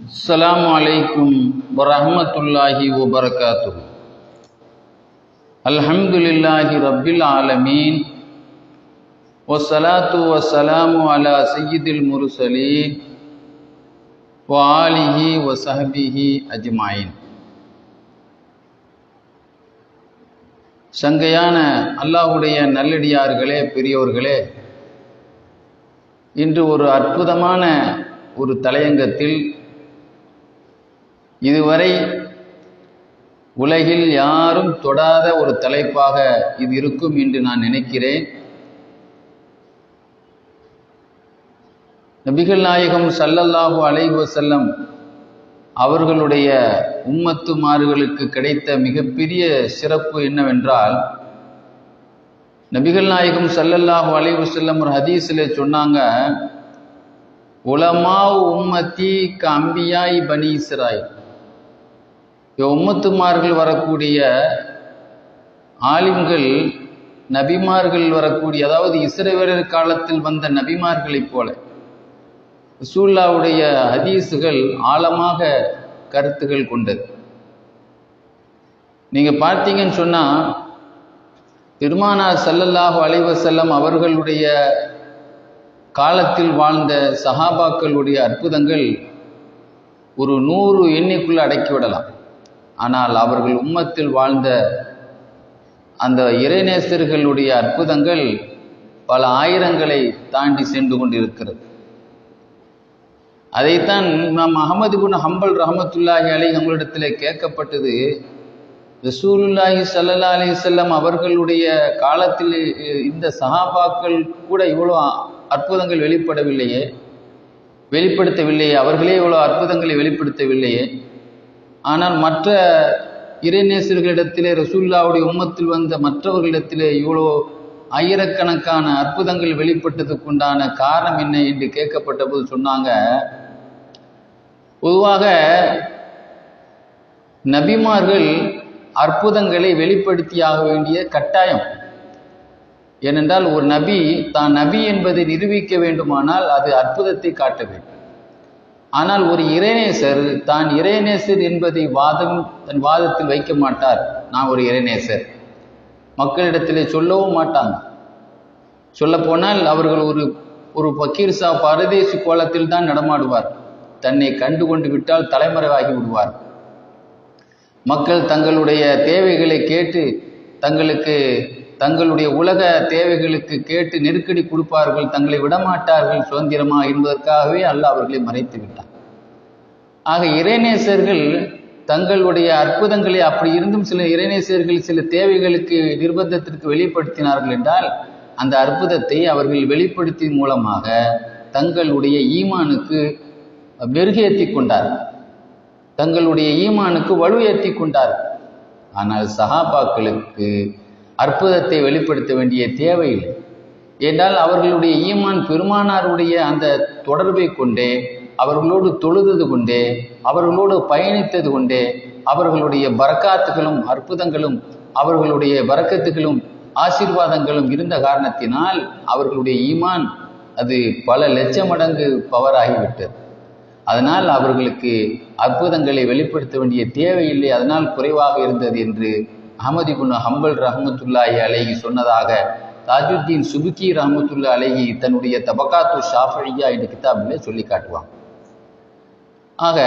அஸ்ஸலாமு அலைக்கும் வரஹ்மத்துல்லாஹி வபரகாத்துஹு. அல்ஹம்துலில்லாஹி ரப்பில் ஆலமீன் வஸ்ஸலாத்து வஸ்ஸலாமு அலா சய்யிதில் முர்சலீன் வ ஆலிஹி வ ஸஹ்பிஹி அஜ்மாயின். சங்கையான அல்லாஹ்வுடைய நல்லடியார்களே, பெரியோர்களே, இன்று ஒரு அற்புதமான ஒரு தலையங்கத்தில் இதுவரை உலகில் யாரும் தொடாத ஒரு தலைப்பாக இது இருக்கும் என்று நான் நினைக்கிறேன். நபிகள் நாயகம் ஸல்லல்லாஹு அலைஹி வஸல்லம் அவர்களுடைய உம்மத்துமார்களுக்கு கிடைத்த மிகப்பெரிய சிறப்பு என்னவென்றால், நபிகள் நாயகம் ஸல்லல்லாஹு அலைஹி வஸல்லம் ஒரு ஹதீஸில் சொன்னாங்க, உலமாஉ உம்மத்தி க அம்பியாய் பனி இஸ்ராயில். உம்மத்துமார்கள் வரக்கூடிய ஆலிம்கள் நபிமார்கள் வரக்கூடிய, அதாவது இஸ்ரவேலர் காலத்தில் வந்த நபிமார்களைப் போல ரசூலுல்லாஹ்வுடைய ஹதீஸுகள் ஆழமாக கருத்துகள் கொண்டது. நீங்க பார்த்தீங்கன்னு சொன்னா, பெருமானார் ஸல்லல்லாஹு அலைஹி வஸல்லம் அவர்களுடைய காலத்தில் வாழ்ந்த சஹாபாக்களுடைய அற்புதங்கள் ஒரு 100 எண்ணிக்குள்ள அடக்கிவிடலாம். ஆனால் அவர்கள் உம்மத்தில் வாழ்ந்த அந்த இறைநேசர்களுடைய அற்புதங்கள் பல ஆயிரங்களை தாண்டி சென்று கொண்டிருக்கிறது. அதைத்தான் இமாம் அஹ்மது இப்னு ஹம்பல் ரஹ்மத்துல்லாஹி அலைஹி அவங்களிடத்தில் கேட்கப்பட்டது, ரசூலுல்லாஹி ஸல்லல்லாஹு அலைஹி வஸல்லம் அவர்களுடைய காலத்தில் இந்த சஹாபாக்கள் கூட இவ்வளோ அற்புதங்கள் வெளிப்படுத்தவில்லையே, அவர்களே இவ்வளோ அற்புதங்களை வெளிப்படுத்தவில்லையே. ஆனால் மற்ற இறைநேசர்களிடத்திலே, ரசூலுல்லாஹ்வுடைய உம்மத்தில் வந்த மற்றவர்களிடத்திலே இவ்வளோ ஆயிரக்கணக்கான அற்புதங்கள் வெளிப்பட்டதுக்குண்டான காரணம் என்ன என்று கேட்கப்பட்ட போது சொன்னாங்க, பொதுவாக நபிமார்கள் அற்புதங்களை வெளிப்படுத்தியாக வேண்டிய கட்டாயம். ஏனென்றால் ஒரு நபி தான் நபி என்பதை நிரூபிக்க வேண்டுமானால் அது அற்புதத்தை காட்ட வேண்டும். ஆனால் ஒரு இறைநேசர் தான் இறைநேசர் என்பதை தன் வாதத்தில் வைக்க மாட்டார். நான் ஒரு இறைநேசர் மக்களிடத்திலே சொல்லவும் மாட்டாங்க. சொல்ல போனால் அவர்கள் ஒரு பக்கீர் சா பரதேசி கோலத்தில் தான் நடமாடுவார். தன்னை கண்டு கொண்டு விட்டால் தலைமறைவாகி விடுவார். மக்கள் தங்களுடைய தேவைகளை கேட்டு தங்களுடைய உலக தேவைகளுக்கு கேட்டு நெருக்கடி கொடுப்பார்கள், தங்களை விடமாட்டார்கள் சுதந்திரமாக என்பதற்காகவே அல்லாஹ் அவர்களை மறைத்து விட்டார். ஆக இறைநேசர்கள் தங்களுடைய அற்புதங்களை, அப்படி இருந்தும் சில இறைநேசர்கள் சில தேவைகளுக்கு நிர்பந்தத்திற்கு வெளிப்படுத்தினார்கள் என்றால், அந்த அற்புதத்தை அவர்கள் வெளிப்படுத்தி மூலமாக தங்களுடைய ஈமானுக்கு மெருகேற்றி கொண்டார், தங்களுடைய ஈமானுக்கு வலுவேற்றி கொண்டார். ஆனால் சஹாபாக்களுக்கு அற்புதத்தை வெளிப்படுத்த வேண்டிய தேவையில்லை. என்றால் அவர்களுடைய ஈமான் பெருமானாருடைய அந்த தொடர்பை கொண்டே, அவர்களோடு தொழுதது கொண்டே, அவர்களோடு பயணித்தது கொண்டே அவர்களுடைய பரக்காத்துகளும் அற்புதங்களும் அவர்களுடைய பரக்கத்துகளும் ஆசீர்வாதங்களும் இருந்த காரணத்தினால் அவர்களுடைய ஈமான் அது பல லட்சம் மடங்கு பவராகிவிட்டது. அதனால் அவர்களுக்கு அற்புதங்களை வெளிப்படுத்த வேண்டிய தேவையில்லை, அதனால் குறைவாக இருந்தது என்று அஹ்மது இப்னு ஹம்பல் ரஹ்மத்துல்லாஹி அலைஹி சொன்னதாக தாஜுத்தீன் சுபுக்கி ரஹ்மத்துல்லாஹி அலைஹி தன்னுடைய தபகாத்து ஷாஃபிய்யா என்ற கிதாபிலே சொல்லி காட்டுவாங்க. ஆக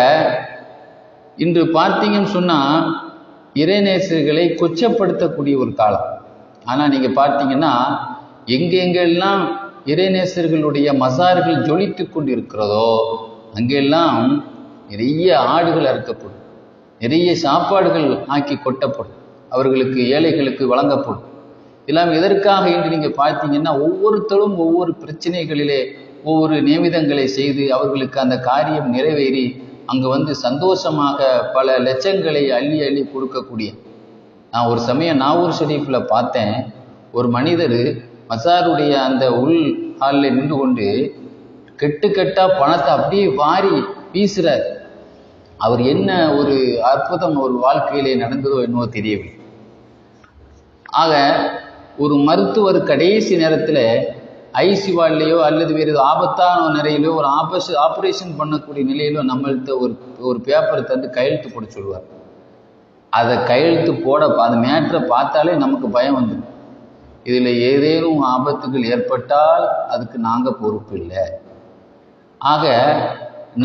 இன்று பார்த்தீங்கன்னு சொன்னால் இறைநேசர்களை கொச்சப்படுத்தக்கூடிய ஒரு காலம். ஆனால் நீங்கள் பார்த்தீங்கன்னா எங்கெங்கெல்லாம் இறைநேசர்களுடைய மசார்கள் ஜொலித்து கொண்டு இருக்கிறதோ அங்கெல்லாம் நிறைய ஆடுகள் அறுக்கப்படும், நிறைய சாப்பாடுகள் ஆக்கி கொட்டப்படும், அவர்களுக்கு ஏழைகளுக்கு வழங்கப்படும். எல்லாம் எதற்காக என்று நீங்கள் பார்த்தீங்கன்னா, ஒவ்வொருத்தரும் ஒவ்வொரு பிரச்சனைகளிலே ஒவ்வொரு நியமிதங்களை செய்து அவர்களுக்கு அந்த காரியம் நிறைவேறி அங்கே சந்தோஷமாக பல லட்சங்களை அள்ளி அள்ளி கொடுக்கக்கூடிய. நான் ஒரு சமயம் நாவூர் ஷரீஃபில் பார்த்தேன், ஒரு மனிதர் மசாருடைய அந்த உள் ஹாலில் நின்று கொண்டு கெட்டுக்கட்டா பணத்தை அப்படியே வாரி வீசுறார். அவர் என்ன ஒரு அற்புதம் ஒரு வாழ்க்கையிலே நடந்ததோ என்னவோ தெரியவில்லை. ஆக ஒரு மருத்துவர் கடைசி நேரத்தில் ஐசி வார்டிலேயோ அல்லது வேறு ஆபத்தான நிலையிலோ ஒரு ஆப்ரேஷன் பண்ணக்கூடிய நிலையிலோ நம்மள்கிட்ட ஒரு பேப்பரை தந்து கையெழுத்து போட சொல்லுவார். அதை கையெழுத்து போட அந்த மேட்டரை பார்த்தாலே நமக்கு பயம் வந்துடும். இதில் ஏதேனும் ஆபத்துகள் ஏற்பட்டால் அதுக்கு நாங்கள் பொறுப்பு இல்லை. ஆக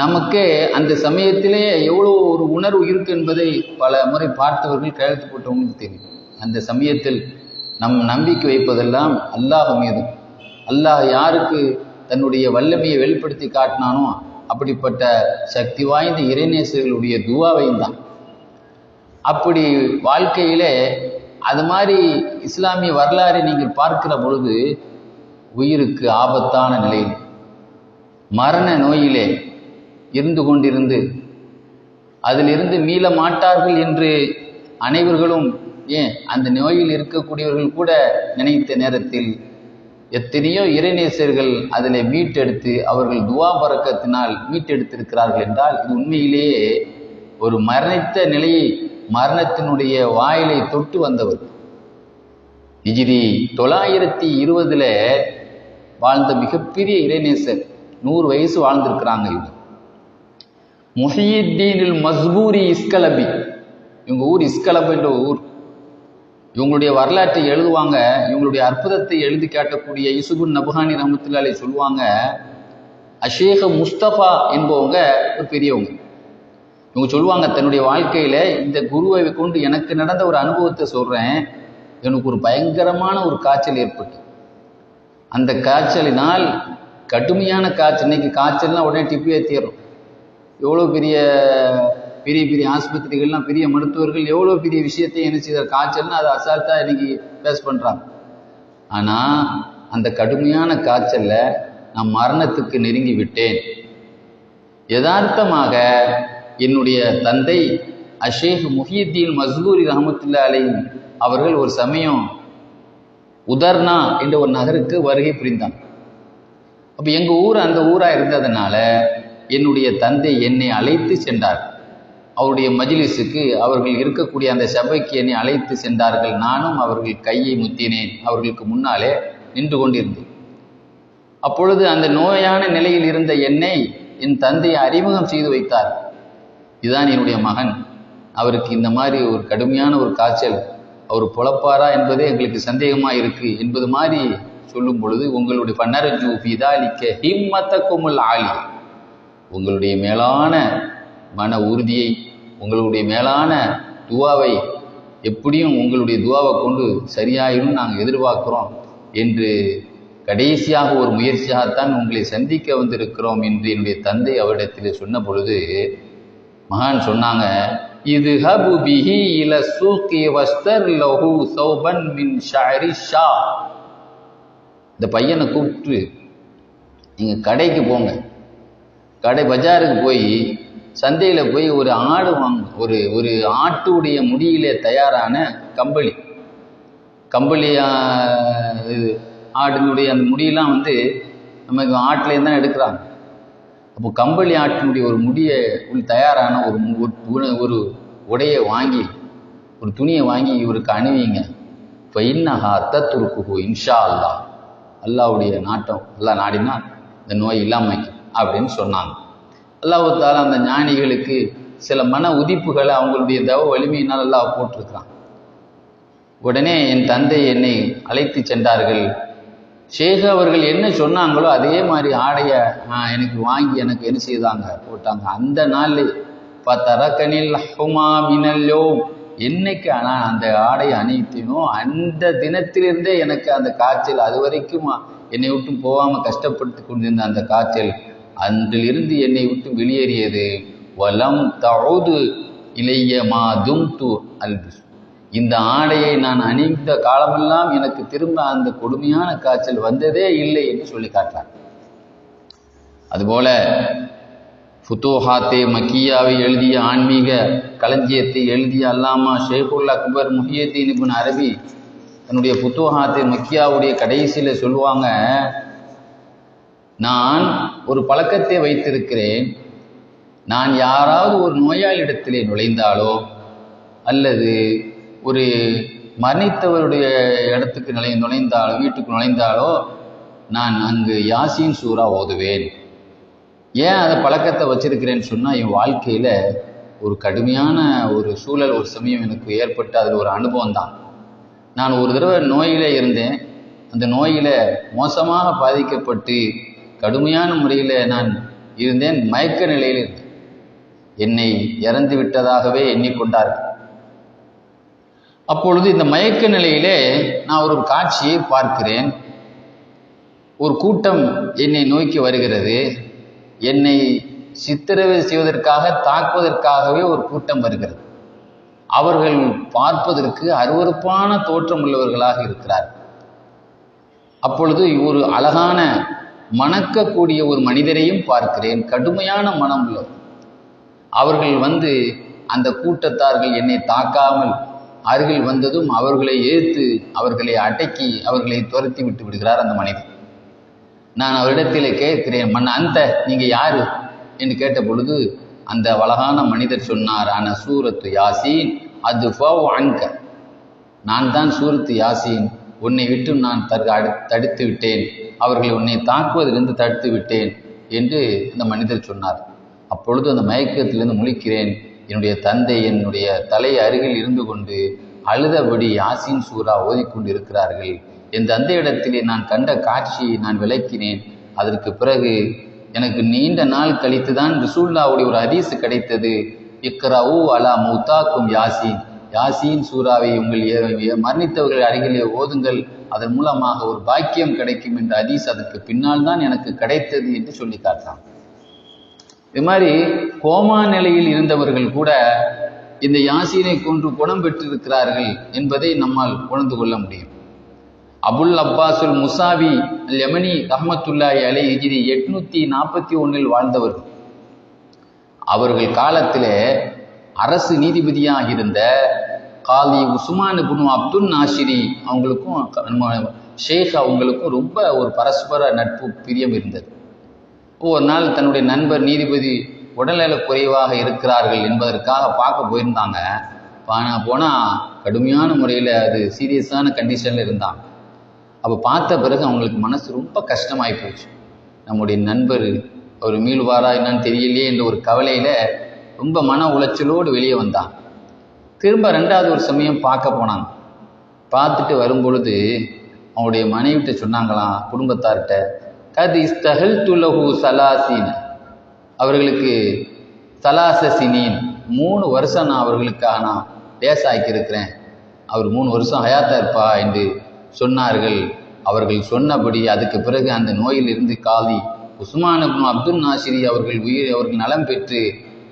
நமக்கே அந்த சமயத்திலே எவ்வளோ ஒரு உணர்வு இருக்கு என்பதை பல முறை பார்த்தவர்கள் கையெழுத்து போட்டவங்களுக்கு தெரியும். அந்த சமயத்தில் நம் நம்பிக்கை வைப்பதெல்லாம் அல்லாஹ் மீது. அல்லாஹ் யாருக்கு தன்னுடைய வல்லமையை வெளிப்படுத்தி காட்டினானோ அப்படிப்பட்ட சக்தி வாய்ந்த இறைநேசர்களுடைய துவாவையும் தான். அப்படி வாழ்க்கையிலே அது மாதிரி இஸ்லாமிய வரலாறை நீங்கள் பார்க்கிற பொழுது உயிருக்கு ஆபத்தான நிலையில் மரண நோயிலே இருந்து கொண்டிருந்து அதிலிருந்து மீள மாட்டார்கள் என்று அனைவர்களும் அந்த நோயில் இருக்கக்கூடியவர்கள் கூட நினைத்த நேரத்தில் எத்தனையோ இறைநேசர்கள் அதில் மீட்டெடுத்து அவர்கள் துவா பரக்கத்தினால் மீட்டெடுத்திருக்கிறார்கள் என்றால் இது உண்மையிலேயே ஒரு மரணித்த நிலையை மரணத்தினுடைய வாயிலை தொட்டு வந்தவர். ஹிஜ்ரி 920 வாழ்ந்த மிகப்பெரிய இறைநேசர், 100 வயசு வாழ்ந்திருக்கிறாங்க. இவங்க முஹியுத்தீனுல் மஸ்பூரி இஸ்கலபி, இவங்க ஊர் இஸ்கலப் என்ற ஊர். இவங்களுடைய வரலாற்றை எழுதுவாங்க. இவங்களுடைய அற்புதத்தை எழுதி காட்டக்கூடிய யூசுபுன் நபஹானி ரஹ்மத்துல்லாஹி அலைஹி சொல்லுவாங்க, அஷேக முஸ்தபா என்பவங்க ஒரு பெரியவங்க. இவங்க சொல்லுவாங்க, தன்னுடைய வாழ்க்கையில இந்த குருவை கொண்டு எனக்கு நடந்த ஒரு அனுபவத்தை சொல்றேன். எனக்கு ஒரு பயங்கரமான ஒரு காய்ச்சல் ஏற்பட்டு, அந்த காய்ச்சலினால் கடுமையான காய்ச்சல். இன்னைக்கு காய்ச்சல்னா உடனே டிப்பி ஏற்றிடுறோம். எவ்வளோ பெரிய பெரிய பெரிய ஆஸ்பத்திரிகள்லாம் பெரிய மருத்துவர்கள் எவ்வளோ பெரிய விஷயத்தை என்ன செய்தார், காய்ச்சல்னா அதை அசால்ட்டாக இன்னைக்கு பேஸ் பண்ணுறாங்க. ஆனால் அந்த கடுமையான காய்ச்சல்ல நான் மரணத்துக்கு நெருங்கி விட்டேன். யதார்த்தமாக என்னுடைய தந்தை அஷேக் முஹியுத்தீன் மஸ்பூரி ரஹ்மத்துல்லாஹி அலைஹி அவர்கள் ஒரு சமயம் உதர்னா என்ற ஒரு நகருக்கு வருகை புரிந்தாங்க. அப்போ எங்கள் ஊர் அந்த ஊராக இருந்ததுனால என்னுடைய தந்தை என்னை அழைத்து சென்றார். அவருடைய மஜ்லிஸுக்கு அவர்கள் இருக்கக்கூடிய அந்த சபைக்கு என்னை அழைத்து சென்றார்கள். நானும் அவர்கள் கையை முத்தினேன். அவர்களுக்கு முன்னாலே நின்று கொண்டிருந்தேன். அப்பொழுது அந்த நோயான நிலையில் இருந்த என்னை என் தந்தையை அறிமுகம் செய்து வைத்தார். இதுதான் என்னுடைய மகன், அவருக்கு இந்த மாதிரி ஒரு கடுமையான ஒரு காய்ச்சல், அவர் பொழப்பாரா என்பதே எங்களுக்கு சந்தேகமாக இருக்கு என்பது மாதிரி சொல்லும் பொழுது, உங்களுடைய பன்னரஜு ஃபிதாலிக்க ஹிம்மத்தகுமுல் ஆலி, உங்களுடைய மேலான மன உறுதியை, உங்களுடைய மேலான துவாவை, எப்படியும் உங்களுடைய துவாவை கொண்டு சரியாயிரும் நாங்கள் எதிர்பார்க்கிறோம் என்று கடைசியாக ஒரு முயற்சியாகத்தான் உங்களை சந்திக்க வந்திருக்கிறோம் என்று என்னுடைய தந்தை அவரிடத்தில் சொன்ன பொழுது மகான் சொன்னாங்க, இது ஹபு பிஹி இல சூகி வஸ்தர் லஹு சௌபன் மின் ஷஅரி ஷா. இந்த பையனை கூப்பிட்டு நீங்கள் கடைக்கு போங்க, கடை பஜாருக்கு போய் சந்தையில் போய் ஒரு ஆடு வாங்க, ஒரு ஆட்டுடைய முடியிலே தயாரான கம்பளி ஆட்டினுடைய அந்த முடியெல்லாம் நமக்கு ஆட்டிலேருந்து தான் எடுக்கிறாங்க. அப்போ கம்பளி ஆட்டினுடைய ஒரு முடியை தயாரான ஒரு உடையை வாங்கி, ஒரு துணியை வாங்கி இவருக்கு அணிவிங்க. இப்போ இன்னஹா தத்துருக்கு இன்ஷா அல்லா, அல்லாவுடைய நாட்டம், அல்லா நாடினா இந்த நோய் இல்லாமல் அப்படின்னு சொன்னாங்க. அல்லாஹ் தாலா அந்த ஞானிகளுக்கு சில மன உதிப்புகளை அவங்களுடைய தவ வலிமையினால் அல்லாஹ் போட்டிருக்கிறான். உடனே என் தந்தை என்னை அழைத்து சென்றார்கள். ஷேக் அவர்கள் என்ன சொன்னாங்களோ அதே மாதிரி ஆடைய எனக்கு வாங்கி எனக்கு என்ன செய்தாங்க, போட்டாங்க. அந்த நாளில் பத்தரக்கனில் ஹுமாமினல்லோ, என்னைக்கு ஆனால் அந்த ஆடையை அணித்தினோ அந்த தினத்திலிருந்தே எனக்கு அந்த காய்ச்சல், அது வரைக்கும் என்னை விட்டு போகாமல் கஷ்டப்பட்டு கொண்டிருந்த அந்த காய்ச்சல் அன்றிலிருந்து என்னை விட்டு வெளியேறியது. வலம் தவுது இளைய மா தும்து அல்பிஸ், இந்த ஆடையை நான் அணிந்த காலமெல்லாம் எனக்கு திரும்ப அந்த கொடுமையான காய்ச்சல் வந்ததே இல்லை என்று சொல்லி காட்டார். அதுபோல ஃபுதூஹாத்தே மக்கியாவை எழுதிய ஆன்மீக களஞ்சியத்தை எழுதிய அல்லாமா ஷேகுல் அக்பர் முஹியுத்தீன் இப்னு அரபி தன்னுடைய ஃபுதூஹாத்தே மக்கியாவுடைய கடைசியில் சொல்லுவாங்க, நான் ஒரு பழக்கத்தை வைத்திருக்கிறேன். நான் யாராவது ஒரு நோயாளியிடத்திலே நுழைந்தாலோ அல்லது ஒரு மரணித்தவருடைய இடத்துக்கு நுழைந்தாலோ வீட்டுக்கு நுழைந்தாலோ நான் அங்கு யாசீன் சூரா ஓதுவேன். ஏன் அதை பழக்கத்தை வச்சிருக்கிறேன்னு சொன்னால், என் வாழ்க்கையில் ஒரு கடுமையான ஒரு சூழல் ஒரு சமயம் எனக்கு ஏற்பட்டு அதில் ஒரு அனுபவம் தான். நான் ஒரு தடவை நோயில் இருந்தேன். அந்த நோயில் மோசமாக பாதிக்கப்பட்டு கடுமையான முறையில் நான் இருந்தேன். மயக்க நிலையில் இருந்தேன். என்னை இறந்து விட்டதாகவே எண்ணிக்கொண்டார்கள். அப்பொழுது இந்த மயக்க நிலையிலே நான் ஒரு காட்சியை பார்க்கிறேன். ஒரு கூட்டம் என்னை நோக்கி வருகிறது. என்னை சித்திரவதை செய்வதற்காக, தாக்குவதற்காகவே ஒரு கூட்டம் வருகிறது. அவர்கள் பார்ப்பதற்கு அருவருப்பான தோற்றம் உள்ளவர்களாக இருக்கிறார்கள். அப்பொழுது ஒரு அழகான மணக்கக்கூடிய ஒரு மனிதரையும் பார்க்கிறேன். கடுமையான மனம் உள்ளவர். அவர்கள் வந்து அந்த கூட்டத்தார்கள் என்னை தாக்காமல் அருகில் வந்ததும் அவர்களை ஏற்று அவர்களை அடக்கி அவர்களை துரத்தி விட்டு விடுகிறார் அந்த மனிதர். நான் அவரிடத்தில் கேட்கிறேன், மன் அந்த நீங்கள் யாரு என்று கேட்ட பொழுது அந்த அழகான மனிதர் சொன்னார், ஆன சூரத்து யாசீன் அது அன்க, நான் தான் சூரத்து யாசீன், உன்னை விட்டு நான் தடுத்து விட்டேன், அவர்களை உன்னை தாக்குவதிலிருந்து தடுத்து விட்டேன் என்று அந்த மனிதர் சொன்னார். அப்பொழுது அந்த மயக்கத்திலிருந்து முழிக்கிறேன். என்னுடைய தந்தை என்னுடைய தலை அருகில் இருந்து கொண்டு அழுதபடி யாசீன் சூரா ஓதிக்கொண்டு இருக்கிறார்கள். என் தந்தையிடத்திலே நான் கண்ட காட்சியை நான் விளக்கினேன். அதற்கு பிறகு எனக்கு நீண்ட நாள் கழித்து தான் ரசூலுல்லாஹ்வுடைய ஒரு ஹதீஸ் கிடைத்தது. இக்ரவு அலா மூத்தாக்கும் யாசீன், யாசீன் சூராவை உங்கள் மரணித்தவர்கள் அருகிலே ஓதுங்கள், அதன் மூலமாக ஒரு பாக்கியம் கிடைக்கும் என்ற ஹதீஸ் அதற்கு பின்னால் தான் எனக்கு கிடைத்தது என்று சொல்லி காட்டான். இது மாதிரி கோமா நிலையில் இருந்தவர்கள் கூட இந்த யாசீனை கொன்று குணம் பெற்றிருக்கிறார்கள் என்பதை நம்மால் உணர்ந்து கொள்ள முடியும். அபுல் அப்பாசுல் முசாவி அல் யமனி ரஹ்மத்துல்லாஹி அலைஹி ஹிஜ்ரி 841 வாழ்ந்தவர்கள். அவர்கள் காலத்திலே அரசு நீதிபதியாக இருந்த காலி உஸ்மான் இப்னு அப்துல் நாசிரி அவங்களுக்கும் ஷேக் அவங்களுக்கும் ரொம்ப ஒரு பரஸ்பர நட்பு பிரியம் இருந்தது. ஒரு நாள் தன்னுடைய நண்பர் நீதிபதி உடல்நல குறைவாக இருக்கிறார்கள் என்பதற்காக பார்க்க போயிருந்தாங்க. போனால் கடுமையான முறையில் அது சீரியஸான கண்டிஷனில் இருந்தாங்க. அப்போ பார்த்த பிறகு அவங்களுக்கு மனசு ரொம்ப கஷ்டமாகி போச்சு. நம்முடைய நண்பர் அவர் மீள்வாரா என்னன்னு தெரியலையே என்ற ஒரு கவலையில் ரொம்ப மன உளைச்சலோடு வெளியே வந்தாங்க. திரும்ப 2வது ஒரு சமயம் பார்க்க போனாங்க. பார்த்துட்டு வரும்பொழுது அவங்களுடைய மனைவிட்ட சொன்னாங்களாம், குடும்பத்தார்கிட்ட, கது இஸ்தஹல் துலகு சலாசீன், அவர்களுக்கு சலாசசினின் 3 வருஷம் நான் அவர்களுக்காக நான் லேசாக்கி இருக்கிறேன், அவர் 3 வருஷம் ஹயாத்தா இருப்பா என்று சொன்னார்கள். அவர்கள் சொன்னபடி அதுக்கு பிறகு அந்த நோயிலிருந்து காலி உஸ்மான் இப்னு அப்துல் நாசிரி அவர்கள் நலம் பெற்று